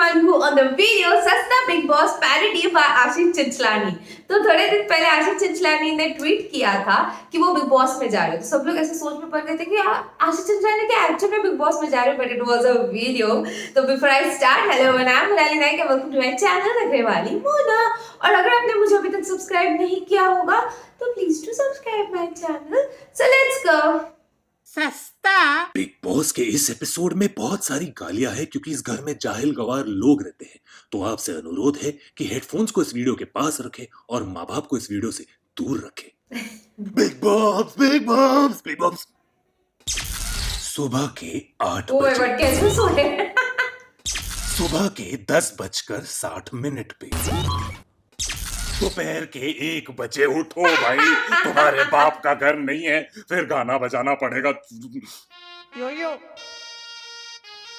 everyone who on the video सस्ता big boss parody bye Ashish चिंचलानी। तो थोड़े दिन पहले आशीष चिंचलानी ने ट्वीट किया था कि वो बिग बॉस में जा रहे हैं। तो सब लोग ऐसे सोच में पड़ गए थे कि आशीष चिंचलानी क्या एक्चुअल में बिग बॉस में जा रहे हैं, but it was a video. तो before I start, hello everyone, I am Munali Naik and welcome to my channel Nakhre Wali Mona. और अगर आपने मुझे अभी तक सब्सक्राइब नहीं किया होगा तो please to subscribe my channel. So let's go. सस्ता बिग बॉस के इस एपिसोड में बहुत सारी गालियां हैं क्योंकि इस घर में जाहिल गवार लोग रहते हैं। तो आपसे अनुरोध है कि हेडफोन्स को इस वीडियो के पास रखें और माँ बाप को इस वीडियो से दूर रखें। Big boss, big boss, big boss. सुबह के 8 ओह माय बजे, गॉड, कैसे सोए? सुबह के 10:60 पे, दोपहर के 1 बजे उठो भाई, तुम्हारे बाप का घर नहीं है, फिर गाना बजाना पड़ेगा। यो यो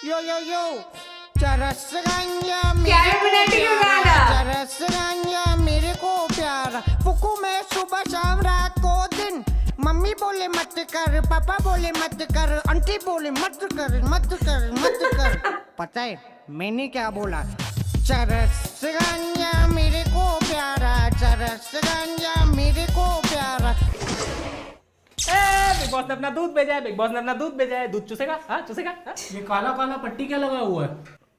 यो यो यो चरस गंजा क्या है बनाने का गाना? चरस गंजा मेरे को प्यारा फुकू में सुबह शाम रात को दिन। मम्मी बोले मत कर, पापा बोले मत कर, आंटी बोले मत कर मत कर मत कर। पता है मैंने क्या बोला? चरस गंजा मेरे को प्यारा, चरस गंजा मेरे को प्यारा। बिग बॉस ने अपना दूध भेजा है, बिग बॉस ने अपना दूध भेजा है। दूध चूसेगा? हाँ चूसेगा? हाँ? ये काला काला पट्टी क्या लगा हुआ है?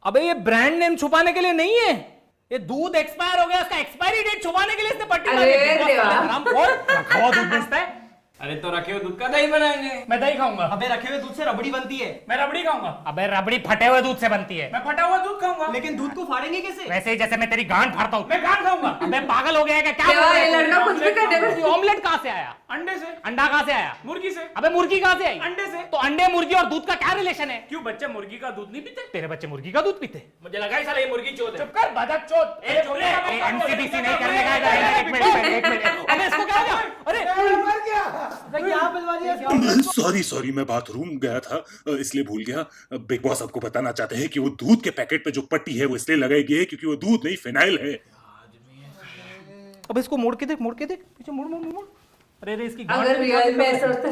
अबे ये ब्रांड नेम छुपाने के लिए नहीं है, ये दूध एक्सपायर हो गया, उसका एक्सपायरी डेट छुपाने के लिए इसने पट्टी मारी है। अरे देवा। हरामखोर, रखा हुआ दूध बेचता है। अरे तो रखे हुए दूध का दही बनाएंगे। मैं दही खाऊंगा। अबे रखे हुए दूध से रबड़ी बनती है। मैं रबड़ी खाऊंगा। अबे रबड़ी फटे हुए दूध से बनती है। मैं फटा हुआ दूध खाऊंगा। लेकिन दूध को फाड़ेंगे कैसे? वैसे ही जैसे मैं तेरी गांड फाड़ता हूँ, मैं गांड खाऊंगा। अबे पागल हो गया है क्या? क्या देवा, बोल रहा है ये तू? लड़का कुछ भी कर देगा। ये ऑमलेट कहाँ से आया? अंडे से। अंडा कहाँ से आया? मुर्गी से। अबे मुर्गी कहाँ से आई? अंडे से। तो अंडे, मुर्गी और दूध का क्या रिलेशन है? क्यों बच्चे मुर्गी का दूध नहीं पीते? तेरे बच्चे मुर्गी का दूध पीते? मुझे लगा ही साला ये मुर्गी चोद है। चुप कर बदक चोद। ए, चोद है, अबे, एनसीबीसी नहीं करने का है। एक मिनट। अबे इसको क्या हो गया? अरे मर गया। क्या बलवाजी है? सॉरी, मैं बाथरूम गया था इसलिए भूल गया। बिग बॉस आपको बताना चाहते हैं कि वो दूध के पैकेट पे जो पट्टी है वो इसलिए लगाई गई है क्योंकि वो दूध नहीं, फिनाइल है। अब इसको मोड़ के देख, मोड़ के देख, पीछे मोड़ मोड़ मोड़। अरे रे इसकी गांड अगर में रियल में ऐसा होता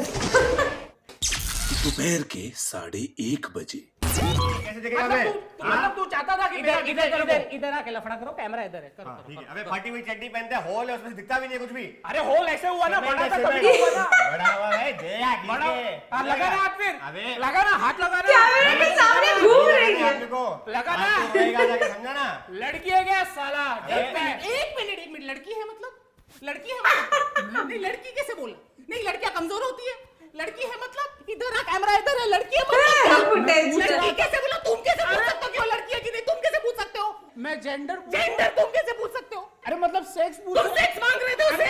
दोपहर के 1:30 बजे, कैसे देखेगा मैं? मतलब तू चाहता था कि इधर आके लफड़ा करो, कैमरा इधर है, करो ठीक है। अबे फटी हुई चड्डी पहनते हैं, होल है उसमें से दिखता भी नहीं है कुछ भी। अरे होल ऐसे हुआ ना, बड़ा था तभी बड़ा हुआ ना। हुआ है, दे या बड़ा हाँ, लगा ना हाथ, फिर अबे लगा ना हाथ, लगा ना कैमरे के सामने घूम रही है। लगा ना। समझा ना? लड़की है क्या साला? डरता है। एक मिनट, लड़की है मतलब? लड़की है मतलब? नहीं लड़की कैसे बोला? नहीं लड़कियां कमजोर होती है, लड़की है मतलब? इधर आ, कैमरा इधर है, लड़की है मतलब? लड़की कैसे बोला? तुम कैसे पूछ सकते हो कि वो लड़की है कि नहीं? तुम कैसे पूछ सकते हो? मैं जेंडर तुम कैसे पूछ सकते हो? अरे मतलब सेक्स तुम सेक्स मांग रहे थे उससे?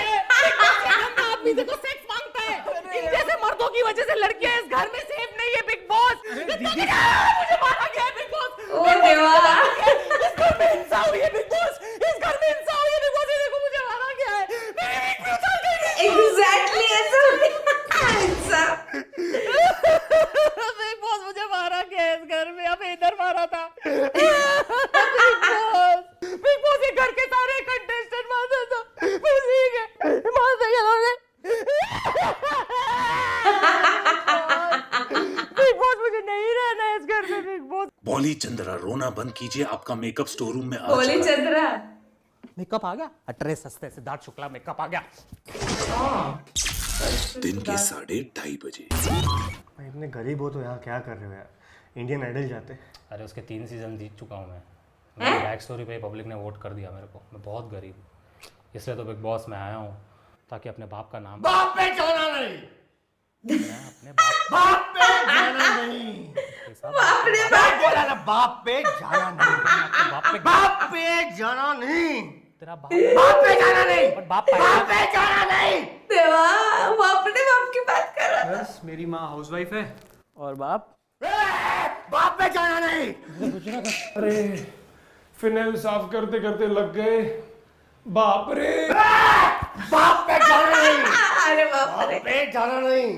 आदमी देखो सेक्स मांगता है। इन जैसे मर्दों की वजह से लड़कियां इस घर में सेफ नहीं है। बिग बॉस मुझे मारा गया है। बिग बॉस, ओ देवा, इस घर में हिंसा हुई है। बिग बॉस, इस घर में हिंसा हुई है। बिग बॉस, ये देखो मुझे मारा गया है। मेरी वीक भी उछल गई। एग्जैक्टली ऐसा ऐसा। बिग बॉस, मुझे मारा गया है इस घर में। अब इधर मारा था। बिग बॉस, ये घर के सारे कंटेस्टेंट मारते था। ठीक है, मार दिया उन्होंने। बिग बॉस, मुझे नहीं रहना है इस घर में। बिग बॉस, बॉली चंद्रा, रोना बंद कीजिए, आपका मेकअप स्टोर रूम में आ बोली चुका है। चंद्रा। मेकअप आ गया। अटरे सस्ते सिद्धार्थ शुक्ला मेकअप आ गया। दिन के 2:30 बजे, भाई इतने गरीब हो तो यहाँ क्या कर रहे हो यार? इंडियन आइडल जाते। अरे उसके 3 सीजन जीत चुका हूँ मैं। मेरी बैक स्टोरी पे पब्लिक ने वोट कर दिया मेरे को। मैं बहुत गरीब हूँ, इसलिए तो बिग बॉस में आया हूँ ताकि अपने बाप का नाम, बाप पे जाना नहीं। मैं अपने बाप बाप पे जाना नहीं। के साथ बाप बोला ना, बाप पे जाना नहीं। बाप पे जाना नहीं। तेरा बाप बाप पे जाना नहीं। बट बाप बाप पे जाना नहीं। देवा, वो अपने बाप की बात कर रहा। बस मेरी माँ हाउसवाइफ है। और बाप? बाप पे जाना नहीं। अरे फिनाइल साफ करते करते लग गए। बाप रे। बाप पे जाना नहीं। अरे बाप रे। बाप पे जाना नहीं।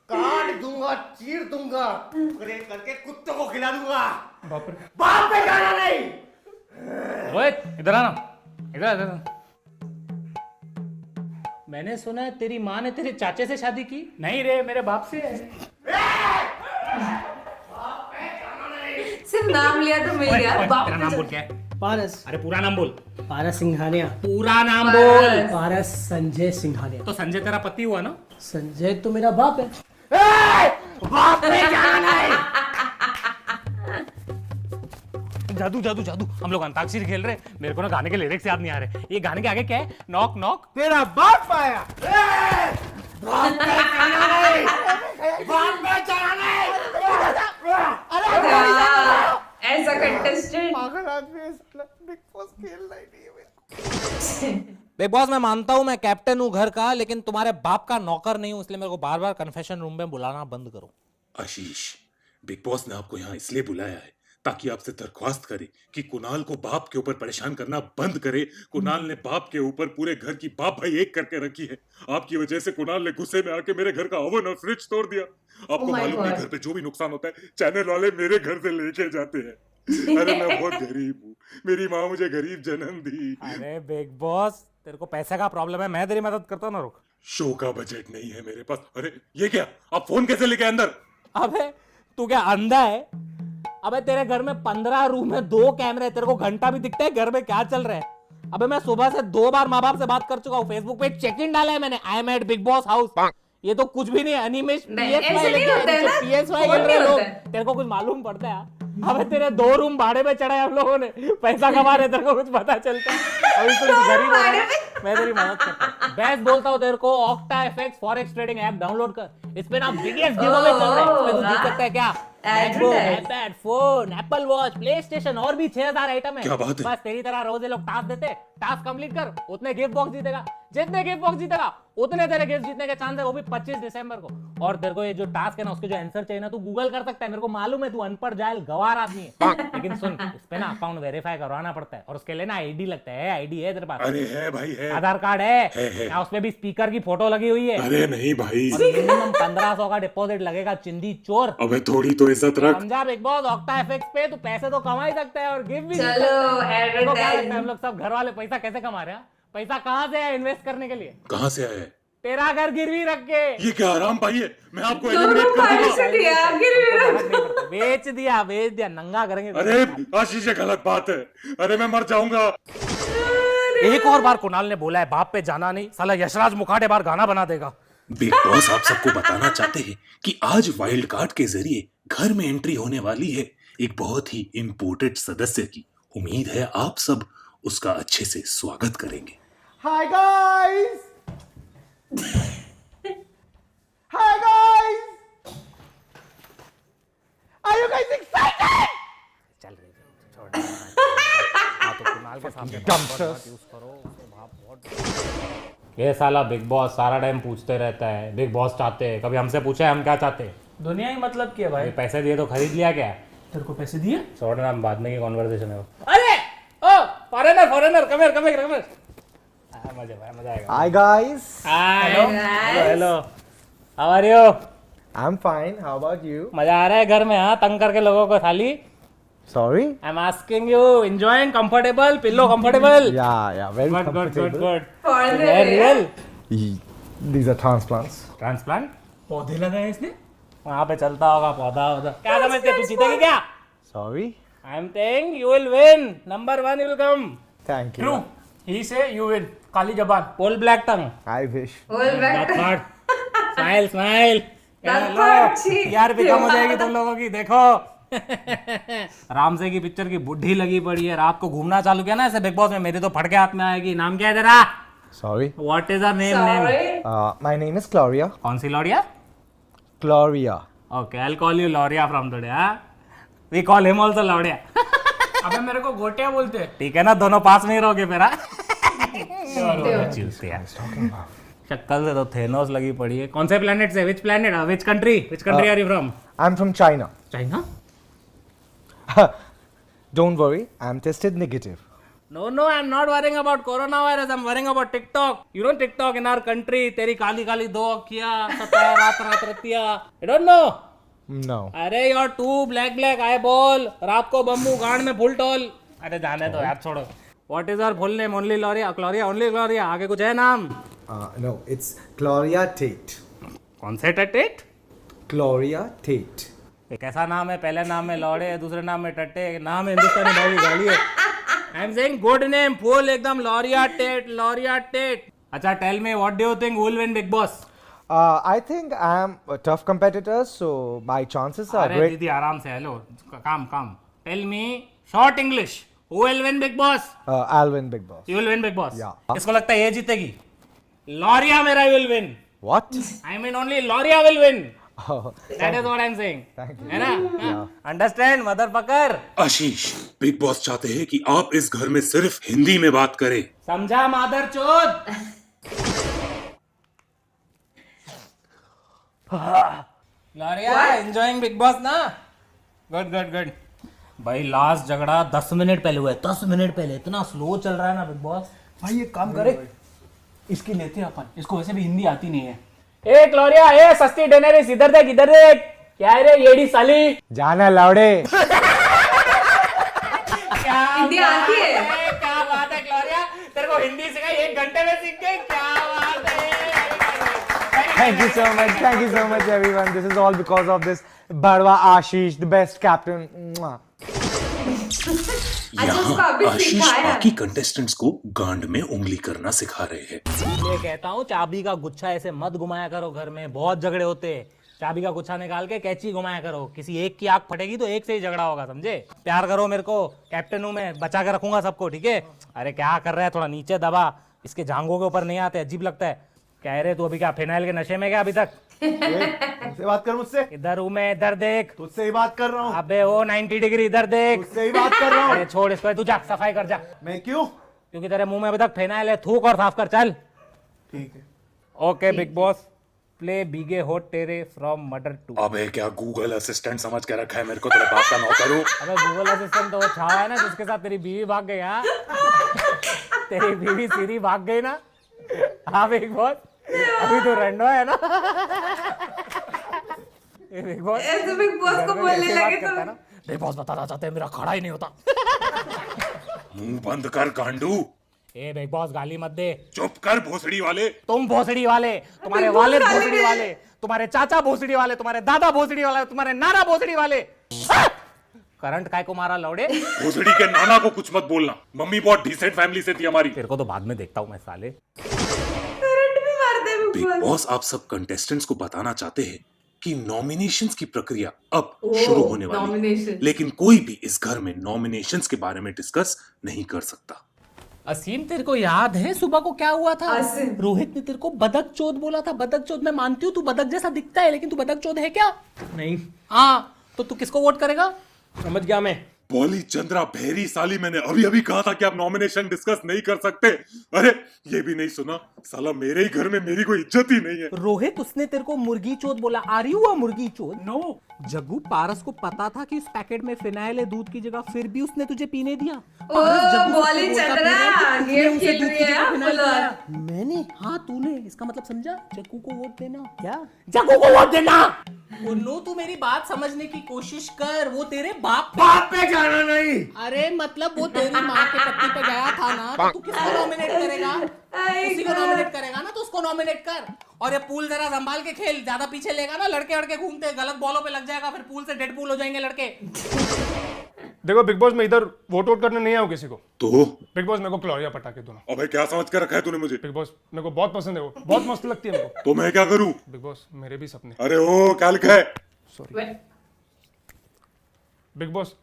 काट दूंगा, चीर दूंगा, टुकड़े करके कुत्तों को खिला दूंगा। बाप रे। बाप पे जाना नहीं। रोहित इधर आना, इधर। मैंने सुना है तेरी माँ ने तेरे चाचे से शादी की। नहीं रे, मेरे बाप से है। सिर्फ नाम लिया तो मिल गया। बाप तेरा पे नाम चढ़- बोल क्या है? पारस अरे पूरा नाम बोल। पारस सिंघानिया। पूरा नाम बोल। पारस संजय सिंघानिया। तो संजय तेरा पति हुआ ना? संजय तो मेरा बाप है। जादू जादू जादू, हम लोग अंताक्षरी खेल रहे हैं, मेरे को ना गाने के लिरिक्स याद नहीं आ रहे। ये गाने के आगे क्या है? Knock knock. तेरा बाप आया। हाँ, ऐसा कंटेस्टेंट। पागल आदमी है साला, बिग बॉस खेलना ही नहीं है मेरा। बिग बॉस मैं मानता हूं मैं कैप्टन हूं घर का, लेकिन तुम्हारे बाप का नौकर नहीं हूं, इसलिए मेरे को बार बार कन्फेशन रूम में बुलाना बंद करो। आशीष, बिग बॉस ने आपको यहाँ इसलिए बुलाया है ताकि आपसे दरख्वास्त करे कि कुणाल को बाप के ऊपर परेशान करना बंद करे। कुणाल ने बाप के ऊपर पूरे घर की बाप भाई एक करके रखी है। आपकी वजह से कुणाल ने गुस्से में आके मेरे घर का ओवन और फ्रिज तोड़ दिया। आपको my मालूम नहीं, God. घर पे जो भी नुकसान होता है चैनल वाले मेरे घर से लेके जाते हैं। अरे मैं बहुत गरीब हूँ, मेरी माँ मुझे गरीब जन्म दी। अरे बिग बॉस, तेरे को पैसे का प्रॉब्लम है, मैं तेरी मदद करता हूं ना। रुक। शो का बजट नहीं है मेरे पास। अरे ये क्या, आप फोन कैसे लेके अंदर? अबे तू क्या अंधा है? अबे तेरे घर में 15 रूम है, 2 कैमरे है, तेरे को घंटा भी दिखता है घर में क्या चल रहा है? अबे मैं सुबह से 2 बार माँ बाप से बात कर चुका हूँ, फेसबुक पे चेक इन डाला है मैंने, I am at big boss house. ये तो कुछ भी नहीं है, एनिमेशन नहीं, ऐसे नहीं होता है ना। PS5 फोन खेल रहे नहीं लोग। होता है। तेरे को कुछ मालूम पड़ता है? अबे तेरे 2 रूम भाड़े पे चढ़ाए हम लोगों ने, पैसा कमा रहे, तेरे को कुछ पता चलता है? अभी तू गरीब हो रहा है, मैं तेरी मदद करता हूँ। बेस्ट बोलता हूँ तेरे को, octa FX forex trading app download कर, इस पे ना बिगेस्ट गिव अवे चल रहा है, इसमें तू जीत सकता है क्या? MacBook, iPad, phone, Apple watch, play station और भी 6000 आइटम है। क्या बात है? बस तेरी तरह रोज ये लोग टास्क देते, टास्क कंप्लीट कर, उतने गिफ्ट बॉक्स जीतेगा, जितने गिफ्ट बॉक्स जीतेगा उतने तेरे गिफ्ट जीतने के चांस है, वो भी 25 दिसंबर को। और तेरे को ये जो टास्क है ना, उसके जो आंसर चाहिए ना, तू गूगल कर सकता है। मेरे को मालूम है तू अनपढ़ जाहिल गवार आदमी है, लेकिन सुन, इस पे ना अकाउंट वेरीफाई करवाना पड़ता है और उसके लिए ना आईडी लगता है। आईडी है तेरे पास? अरे है भाई, है। आधार कार्ड है? है। क्या उसमें भी स्पीकर की फोटो लगी हुई है? अरे नहीं भाई, और मिनिमम 1500 का डिपॉजिट लगेगा, चिंदी चोर। अबे थोड़ी तो इज्जत रख। समझा बिग बॉस? ऑक्टा एफएक्स पे तू पैसे तो कमा ही सकता है और गिफ्ट भी जीत चलो, सकता है। देखो क्या लगता है, एडवर्टाइज। हम लोग सब घर वाले पैसा कैसे कमा रहे हैं? पैसा कहाँ से है इन्वेस्ट करने के लिए? कहाँ से आया है? तेरा घर गिरवी रख के। ये क्या आराम पाई है? मैं आपको दोनों एलिमिनेट कर पार्ट दूंगा। से दिया, गिरवी रख। बेच दिया, नंगा करेंगे। अरे आशीष, ये गलत बात है। अरे मैं मर जाऊंगा। एक और बार कुणाल ने बोला है बाप पे जाना नहीं, साला यशराज मुखाटे बार गाना बना देगा। बिग बॉस आप सबको बताना चाहते हैं कि आज वाइल्ड कार्ड के जरिए घर में एंट्री होने वाली है एक बहुत ही इम्पोर्टेंट सदस्य की। उम्मीद है आप सब उसका अच्छे से स्वागत करेंगे। Hi guys! Hi guys! Are you guys excited? चल रही है, छोड़ दे। हाँ, तो कुणाल के सामने Dumpsters. यूज करो, उसको भाप बहुत। ये साला बिग बॉस सारा टाइम पूछते रहता है बिग बॉस चाहते हैं, कभी हमसे पूछा है हम क्या चाहते हैं? दुनिया ही मतलब क्या भाई? भाई पैसे दिए तो खरीद लिया क्या? तेरे को पैसे दिए? छोड़ना, हम बाद में की कॉन्वर्सेशन है वो। अरे ओ फॉरेनर कम हियर मजा आएगा। Hi guys! Hello hello, how are you? I'm fine. How about you? मजा आ रहा है घर में? हाँ, तंग करके लोगों को थाली। Sorry? I am asking you, enjoying comfortable, pillow comfortable? Yeah, very good comfortable. Good. For the real These are transplants. Transplant पौधे लगाए इसने? वहाँ पे चलता होगा पौधा। क्या समझते, तू जीतेगी क्या? Sorry? I am saying you will win, number 1 will come. Thank you. True, he say you win, काली जबान। पोल black tongue, I wish. whole back. Smile smile. That's part, cheek. यार भी कम हो जाएगी तुम लोगों की, देखो। रामसे की पिक्चर की बुढ़ी लगी पड़ी है, रात को घूमना चालू किया ना ऐसे बिग बॉस में, मेरी तो फटके हाथ में आएगी। नाम क्या है तेरा? Sorry. What is a name? Sorry. My name is Gloria. कौन सी Lauria? Gloria. Okay, I will call you Lauria from today. We call him also Lauria. अबे मेरे को गोटिया बोलते हैं। ठीक है ना, दोनों पास में ही रहोगे फिर। शक्ल से तो थेनोस लगी पड़ी है। कौन से प्लेनेट से? Which planet? Which country are you from? I'm from China. China? Don't worry, I'm tested negative. No, I'm not worrying about coronavirus. I'm worrying about TikTok. You know TikTok in our country? तेरी काली काली 2 अखियाँ, सताया रात Ratia. You don't know? No. अरे यार, 2 black eyeball, रात को bamboo, गांड में फुल टॉल। अरे जाने दो यार, छोड़ो। What is our full name? Only Gloria, only Gloria. आगे कुछ है नाम? No, it's Gloria Tate. कौन से टेट? Gloria Tate. ये कैसा नाम है? पहले नाम में लौड़े है, दूसरे नाम में टट्टे, नाम है हिंदुस्तानी भाई की गाली है। I am saying good name, full एकदम लॉरिया टेट। अच्छा, tell me what do you think who will win big boss? I think I am a tough competitor, so my chances are अरे great. दीदी आराम से, हेलो, काम। Tell me short English, who will win big Boss? I'll win Big Boss. You will win big Boss? Yeah. इसको लगता है ये जीतेगी? लॉरिया मेरा will win. What? I mean only Lauria will win. Oh, That is what I'm saying. Thank you. है ना? Understand, motherfucker? आशीष, big boss चाहते हैं कि आप इस घर में सिर्फ हिंदी में बात करें। समझा मादर चोद? लॉरिया एंजॉयिंग बिग बॉस ना? गुड। भाई लास्ट झगड़ा 10 मिनट पहले हुआ है, 10 मिनट पहले। इतना स्लो चल रहा है ना बिग बॉस। भाई एक काम करे, इसकी लेते हैं अपन, इसको वैसे भी हिंदी आती नहीं है। ए ग्लोरिया, ए सस्ती डेनेरिस, इधर देख। क्या है रे येड़ी साली? जाना लौड़े। क्या हिंदी आती है? क्या बात है ग्लोरिया, तेरे को हिंदी सिखाई 1 घंटे में सीख गई, क्या बात है। Thank you so much everyone. This is all because of this Badwa Ashish, the best captain. Mwah. उसको अभी यहाँ आशीष सिखाया। बाकी कंटेस्टेंट्स को गांड में उंगली करना सिखा रहे हैं। ये कहता हूँ चाबी का गुच्छा ऐसे मत घुमाया करो, घर में बहुत झगड़े होते हैं। चाबी का गुच्छा निकाल के कैची घुमाया करो, किसी एक की आंख फटेगी तो एक से ही झगड़ा होगा, समझे? प्यार करो मेरे को, कैप्टन हूँ मैं, बचा के रखूंगा सबको, ठीक है? अरे क्या कर रहा है, थोड़ा नीचे दबा, इसके जांघों के ऊपर नहीं आते, अजीब लगता है। कह रहे तू अभी क्या फिनाइल के नशे में क्या अभी तक? तुझसे बात कर मुझसे, इधर हूँ मैं, इधर देख। तुझसे ही बात कर रहा हूँ, अबे वो 90 डिग्री इधर देख। तुझसे ही बात कर रहा अरे हूँ। छोड़ इसको, तू जा सफाई कर जा, मैं क्यों? क्योंकि तेरे मुंह में अभी तक फिनाइल है, थूक और साफ कर, चल। ठीक है। ओके बिग बॉस, प्ले बीगे होट तेरे फ्रॉम मर्डर टू। अबे क्या गूगल असिस्टेंट समझ के रखा है मेरे को, तेरे बाप का नौकर हूँ। अबे गूगल असिस्टेंट तो वो छावा है ना, जिसके साथ तेरी बीवी भाग गई। हाँ तेरी बीवी सीरी भाग गई ना। हाँ बिग बॉस, अभी तो रंडो है ना। बिग बॉस ऐसे बिग बॉस को बोलने लगे तो बिग बॉस बताना चाहते हैं मेरा खड़ा ही नहीं होता। मुंह बंद कर गांडू। ए बिग बॉस गाली मत दे। चुप कर भोसड़ी वाले। तुम भोसड़ी वाले, तुम्हारे वालिद भोसड़ी वाले, तुम्हारे चाचा भोसड़ी वाले, तुम्हारे दादा भोसड़ी वाले, तुम्हारे नाना भोसड़ी वाले। करंट काय को मारा लौड़े? भोसड़ी के नाना को कुछ मत बोलना, मम्मी बहुत डिसेंट फैमिली से थी हमारी। तेरे को तो बाद में देखता हूँ मैं साले। करंट भी मारते हैं बिग बिग बॉस आप सब कंटेस्टेंट्स को बताना चाहते हैं कि नॉमिनेशंस की प्रक्रिया अब शुरू होने वाली है, nomination। लेकिन कोई भी इस घर में नॉमिनेशंस के बारे में डिस्कस नहीं कर सकता। असीम तेरे को याद है सुबह को क्या हुआ था? असीम। रोहित ने तेरे को बदक चोद बोला था। बदक चोद मैं मानती हूँ, तू बदक जैसा दिखता है, लेकिन तू बदक चोद है क्या? नहीं, हाँ, तो तू किसको वोट करेगा? समझ गया मैं। बॉली चंद्रा बहरी साली, मैंने अभी अभी कहा था कि आप नॉमिनेशन डिस्कस नहीं कर सकते। अरे ये भी नहीं सुना, साला मेरे ही घर में मेरी कोई इज्जत ही नहीं है। रोहित उसने तेरे को मुर्गी चोद बोला। आ रही हुआ मुर्गी चोद? नो। जग्गू, पारस को पता था कि इस पैकेट में फिनाइल है दूध की जगह, फिर भी उसने तुझे पीने दिया। पारस जग्गू से बॉली बोलता चंद्रा, फिर रहा है कि गेम तूने उसे खेल दूध रही की है जगह फिनाइल फुल पिलाया। मैंने? हाँ तूने। इसका मतलब समझा? जग्गू को वोट देना। क्या? जग्गू को वोट देना। उन्नो, तू मेरी बात समझने की कोशिश कर। वो तेरे बाप पे जाना नहीं। अरे मतलब वो तेरी माँ के पत्नी पे गया था ना, तो तू किसको नॉमिनेट करेगा? उसी को नॉमिनेट करेगा ना, तो उसको नॉमिनेट कर। और ये पूल जरा संभाल के खेल, ज्यादा पीछे लेगा ना, लड़के लड़के घूमते गलत बॉलों पे लग जाएगा, फिर पूल से डेड पूल हो जाएंगे लड़के। देखो बिग बॉस, मैं इधर वोट करने नहीं आऊँ किसी को। तो बिग बॉस मेरे को क्लोरिया पटाके दो ना। अबे क्या समझ के रखा है तूने मुझे? बिग बॉस मेरे को बहुत पसंद है, वो बहुत मस्त लगती है मेरे को। तो मैं क्या करूं? बिग बॉस मेरे भी सपने। अरे ओ क्या लिखा है? बिग बॉस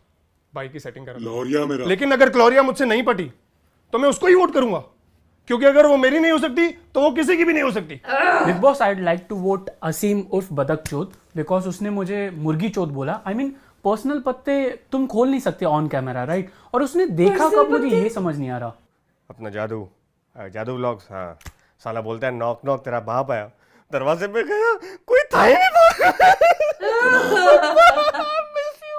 भाई की सेटिंग करा। लौरिया मेरा। लेकिन अगर क्लोरिया मुझसे नहीं पटी तो मैं उसको ही वोट करूंगा, क्योंकि अगर वो मेरी नहीं हो सकती तो वो किसी की भी नहीं हो सकती। Big Boss, I like to vote Asim उर्फ बदक चोद, बिकॉज उसने मुझे मुर्गी चोद बोला। आई मीन पर्सनल पत्ते तुम खोल नहीं सकते ऑन कैमरा, राइट? और उसने देखा कब, मुझे ये समझ नहीं आ रहा। अपना जादू व्लॉग्स। हाँ, साला बोलता है नॉक नॉक, तेरा बाप आया, दरवाजे पे गया, कोई था ही नहीं।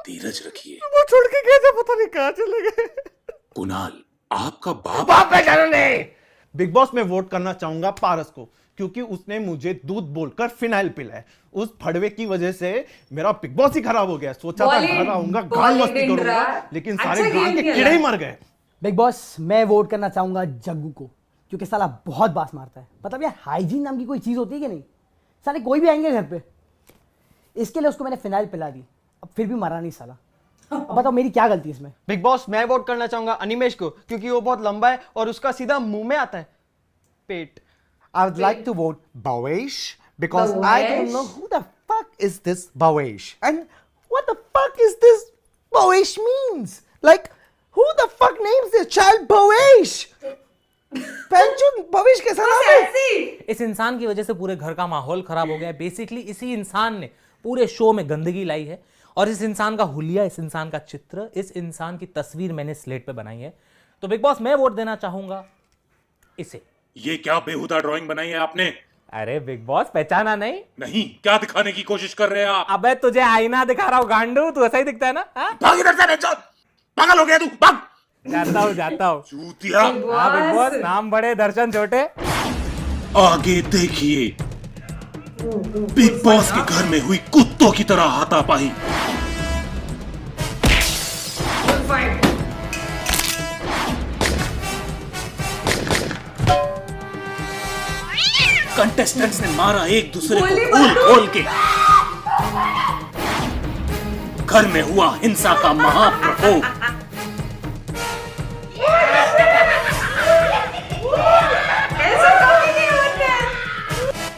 धीरज रखिए। वो छोड़ के गया था, पता नहीं कहाँ चले गए। कुणाल, आपका बाप पे जाना नहीं। बिग बॉस में वोट करना चाहूंगा पारस को, क्योंकि उसने मुझे दूध बोलकर फिनाइल पिलाया। उस फड़वे की वजह से मेरा बिग बॉस ही खराब हो गया। सोचा था घर आऊंगा, गाल मस्ती करूंगा, लेकिन सारे गाल के कीड़े ही मर गए। बिग बॉस, मैं वोट करना चाहूंगा जग्गू को, क्योंकि साला बहुत बास मारता है। मतलब यार, हाइजीन नाम की कोई चीज होती है कि नहीं? साले कोई भी आएंगे घर पे, इसके लिए उसको मैंने फिनाइल पिला दी। अब फिर भी मरा नहीं साला। अब बताओ मेरी क्या गलती है इसमें? बिग बॉस मैं वोट करना चाहूंगा अनिमेश को, क्योंकि वो बहुत लंबा है और उसका सीधा मुंह में आता है पेट। I would like to vote Bhavesh because I don't know who the fuck is this Bhavesh and what the fuck is this Bhavesh means. Like, who the fuck names their child Bhavesh? पेंचुन भविष्य कैसा नाम है? इस इंसान की वजह से पूरे घर का माहौल खराब हो गया है। बेसिकली इसी इंसान ने पूरे शो में गंदगी लाई है और इस इंसान का हुलिया, इस इंसान का चित्र, इस इंसान की तस्वीर मैंने स्लेट पे बनाई है। तो बिग बॉस मैं वोट देना चाहूंगा इसे। ये क्या बेहुदा ड्राइंग बनाई है आपने? अरे बिग बॉस पहचाना नहीं? नहीं, क्या दिखाने की कोशिश कर रहे हैं आप? अबे तुझे आईना दिखा रहा हूँ गांडू, तू ऐसा ही दिखता है ना? भाग इधर से बेंचो, पागल हो गया तू, भाग। जाता हूँ चूतिया। हाँ बिग बॉस, नाम बड़े दर्शन छोटे। आगे देखिए बिग बॉस के घर में हुई कुत्तों की तरह हाथापाई। कंटेस्टेंट्स ने मारा एक दूसरे को खोल खोल के। घर में हुआ हिंसा का महाप्रकोप।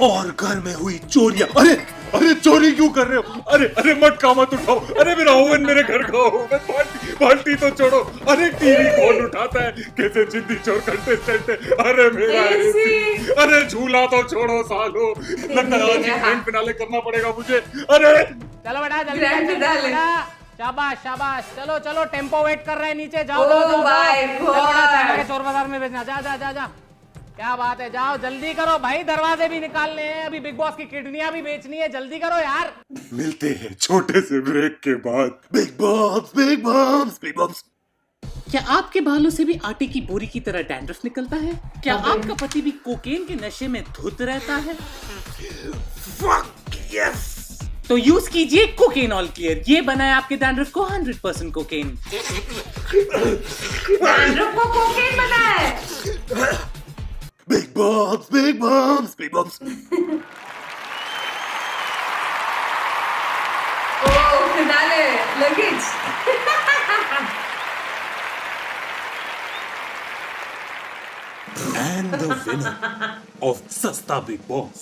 और घर में हुई चोरियां। अरे अरे चोरी क्यों कर रहे हो? अरे अरे मटका मत उठाओ। अरे मेरा ओवन मेरे घर का ओवन, बाल्टी तो छोड़ो। अरे टीवी कौन उठाता है? कैसे जिंदी चोर कंटेस्टेंट है। अरे मेरा एसी। अरे झूला तो छोड़ो सालो, लगता है आज ग्रैंड फिनाले करना पड़ेगा मुझे। अरे चलो बेटा जल्दी शाबाश शाबाश, चलो चलो टेम्पो वेट कर रहे हैं नीचे, जाओ चोर बाजार में भेजना। जा जा जा जा, क्या बात है, जाओ जल्दी करो भाई, दरवाजे भी निकालने हैं, अभी बिग बॉस की किडनियां भी बेचनी है, जल्दी करो यार। मिलते हैं छोटे से ब्रेक के बाद। Big boss big boss big boss. क्या आपके बालों से भी आटे की बोरी की तरह डैंड्रफ निकलता है? क्या आपका पति भी कोकेन के नशे में धुत रहता है? यस। तो यूज कीजिए कोकेन ऑल क्लियर, ये बनाए आपके डैंड्रफ को 100% कोकेन। डैंड्रफ को कोकेन बनाए। Big boss big boss big boss. Oh finale luggage. And the winner of Sasta Big Boss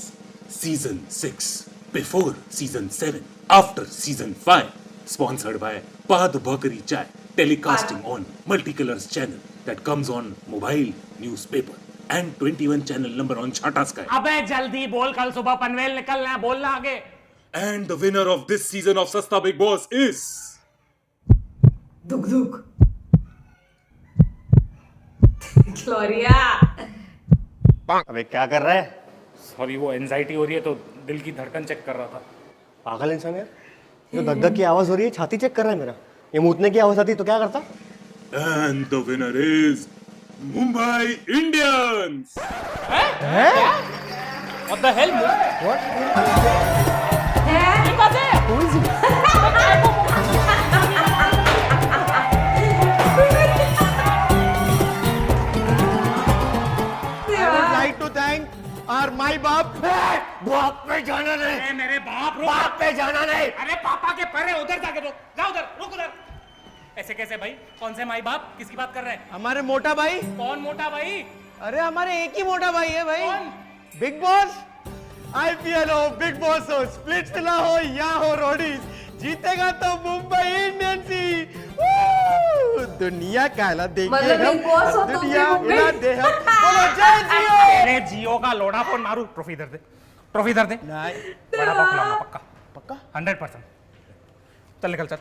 Season 6, before Season 7, after Season 5, sponsored by Pad Bhakari Chai, telecasting on Multicolors channel that comes on mobile, newspaper and 21 channel number on Chhata Sky. अबे जल्दी बोल, कल सुबह पनवेल निकलना है, बोलना आगे। And the winner of this season of Sasta Big Boss is दुख दुख ग्लोरिया। अबे क्या कर रहा है? सॉरी, वो एंजाइटी हो रही है तो दिल की धड़कन चेक कर रहा था। पागल इंसान यार, जो धक धक की आवाज हो रही है छाती चेक कर रहा है मेरा। ये मूतने की आवाज आती तो क्या करता? and the winner is Mumbai Indians. What the hell? like to thank our my बाप। बाप पे जाना नहीं। मेरे बाप बाप पे जाना नहीं। अरे पापा के पैर है, उधर जाके रुक, जा उधर, रुक उधर। ऐसे कैसे भाई? कौन से माई बाप? किसकी बात कर रहे हैं? हमारे मोटा भाई। कौन मोटा भाई? अरे हमारे एक ही मोटा भाई है भाई। कौन? Big boss. आईपीएल हो, बिग बॉस हो, स्प्लिट्सविला हो या हो रोडीज, जीतेगा तो मुंबई इंडियंस ही। दुनिया काला देखे मतलब हम, बिग बॉस हो तो दुनिया मुंबई। उड़ा दे हम। बोलो जय जियो। तेरे जियो का लोड़ा फोन मारू। ट्रॉफी इधर दे, ट्रॉफी इधर दे। बड़ा पाव खिलाऊंगा पक्का पक्का 100%। चल निकल, चल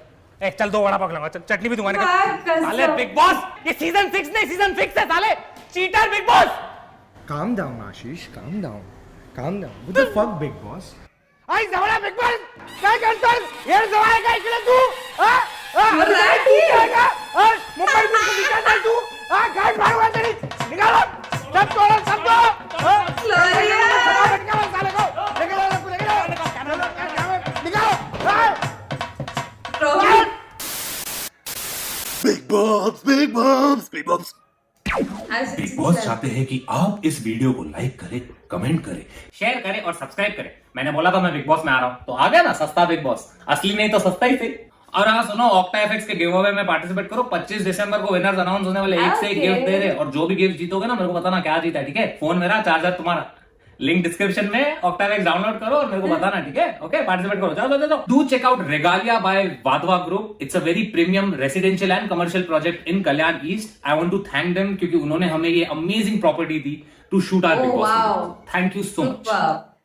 चल, 2 वड़ा पाव खिलाऊंगा, चल चटनी भी दूंगा, यार, निकल। कसम। साले बिग बॉस, ये सीजन 6 नहीं सीजन 6 है साले, cheater big boss. Calm down, Ashish. Calm down. Calm down. What the fuck, Big Boss? आई जवळा बिग बॉस काय करतोस? हे जवळ काय केलं तू? मुंबई में निकल जा तू। काय मारूंगा तेरी, निकालो सब तोड़ो सब दो। ग्लोरिया। साले को निकालो। Trophy. Big Bobs, Big Bobs, Big Bobs. Big boss चाहते हैं कि आप इस वीडियो को लाइक करें, कमेंट करें, शेयर करें और सब्सक्राइब करें। मैंने बोला था मैं बिग बॉस में आ रहा हूँ, तो आ गया ना सस्ता बिग बॉस, असली नहीं तो सस्ता ही थे। और हाँ सुनो, ऑक्टा एफएक्स के गिव अवे में पार्टिसिपेट करो। 25 दिसंबर को विनर्स अनाउंस होने वाले, एक से एक गिफ्ट दे रहे, और जो भी गिफ्ट जीतोगे ना मेरे को बताना क्या जीता है, ठीक है? फोन मेरा, चार्जर तुम्हारा। लिंक डिस्क्रिप्शन में, ऑक्टा एफएक्स डाउनलोड करो और मेरे को बताना, ठीक है? ओके, पार्टिसिपेट करो, जाओ जाओ जाओ। Do check out Regalia by Wadhwa group. It's a very premium residential and commercial project in Kalyan East. I want to thank them क्योंकि उन्होंने हमें ये अमेजिंग प्रॉपर्टी दी to shoot our big boss. Thank you so much.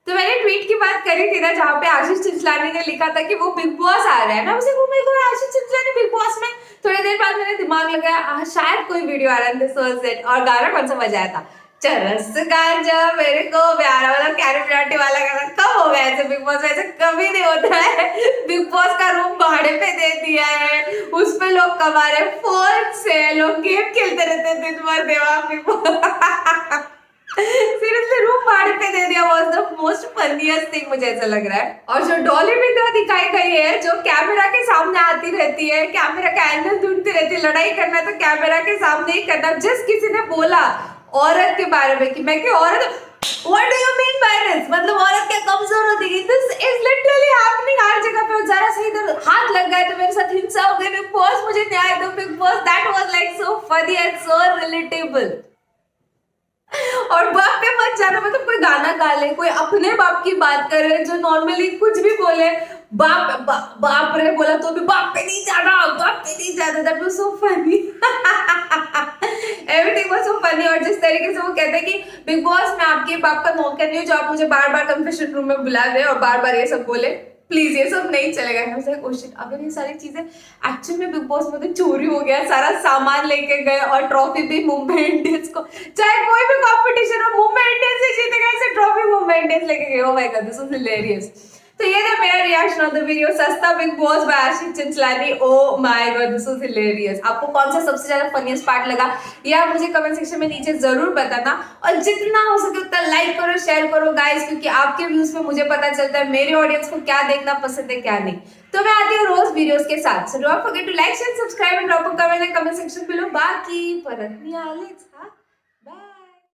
तो मैंने tweet की बात करी थी ना, जहाँ पे आशीष चिंचलानी ने लिखा था कि वो बिग बॉस आ रहा है ना, उसे मेरे को आशीष चिंचलानी बिग बॉस में। थोड़ी देर बाद मैंने दिमाग लगाया शायद कोई वीडियो आ रहा है, और गाना कौन सा बजाया था, चरस गांजा मेरे को प्यारा वाला, कैरेट वाला गाना। कब हो गया ऐसे बिग बॉस में? ऐसे कभी नहीं होता है। बिग बॉस का रूम भाड़े पे दे दिया है, उस पे लोग कमा रहे फोन से, लोग गेम खेलते रहते दिन भर। देवा बिग बॉस सीरियसली रूम भाड़े पे दे दिया। Was the most funniest thing, मुझे ऐसा लग रहा है। और जो डॉली विद्या दिखाई गई है, जो कैमरा के सामने आती रहती है, कैमरा का एंगल ढूंढती रहती है, लड़ाई करना तो कैमरा के सामने ही करना। जिस किसी ने बोला औरत के बारे में कि मैं क्या औरत, what do you mean by this, मतलब औरत क्या कमजोर होती है? दिस इज लिटरली हैपनिंग हर जगह पे। जरा से इधर हाथ लग गए तो मेरे साथ हिंसा हो गई। बिग बॉस मुझे न्याय दो, big boss. That was like so funny and so relatable. और बाप पे मत जाना, मतलब कोई गाना गा ले, कोई अपने बाप की बात करे जो नॉर्मली कुछ भी बोले, बाप रे बोला तो भी बाप पे नहीं जाना, बाप पे नहीं जाना। That was so funny. Everything was so funny. और जिस तरीके से वो कहते हैं कि बिग बॉस मैं आपके बाप का नौकर नहीं हूँ जो आप मुझे बार बार कन्फेशन रूम में बुला रहे और बार बार ये सब बोले, प्लीज ये सब नहीं चलेगा। क्वेश्चन, अगर ये सारी चीजें एक्चुअल में बिग बॉस में तो चोरी हो गया, सारा सामान लेके गए और ट्रॉफी भी मुंबई इंडियंस को, चाहे कोई भी कंपटीशन हो मुंबई इंडियंस ही जीतेगा, ऐसे ट्रॉफी मुंबई इंडियंस लेके गए। Oh my god, this was hilarious. तो ये था मेरा रिएक्शन ऑन द वीडियो सस्ता big Boss by Ashish Chanchlani. Oh my god, this was hilarious. आपको कौन सा सबसे ज्यादा फनीएस्ट पार्ट लगा ये आप मुझे कमेंट सेक्शन में नीचे जरूर बताना, और जितना हो सके उतना लाइक करो, शेयर करो गाइस, क्योंकि आपके व्यूज पे मुझे पता चलता है मेरे ऑडियंस को क्या देखना पसंद है क्या नहीं। तो मैं आती हूँ रोज वीडियोस के साथ। So don't forget to like, share, subscribe and drop a comment in comment section below. बाकी परत नहीं आलेच।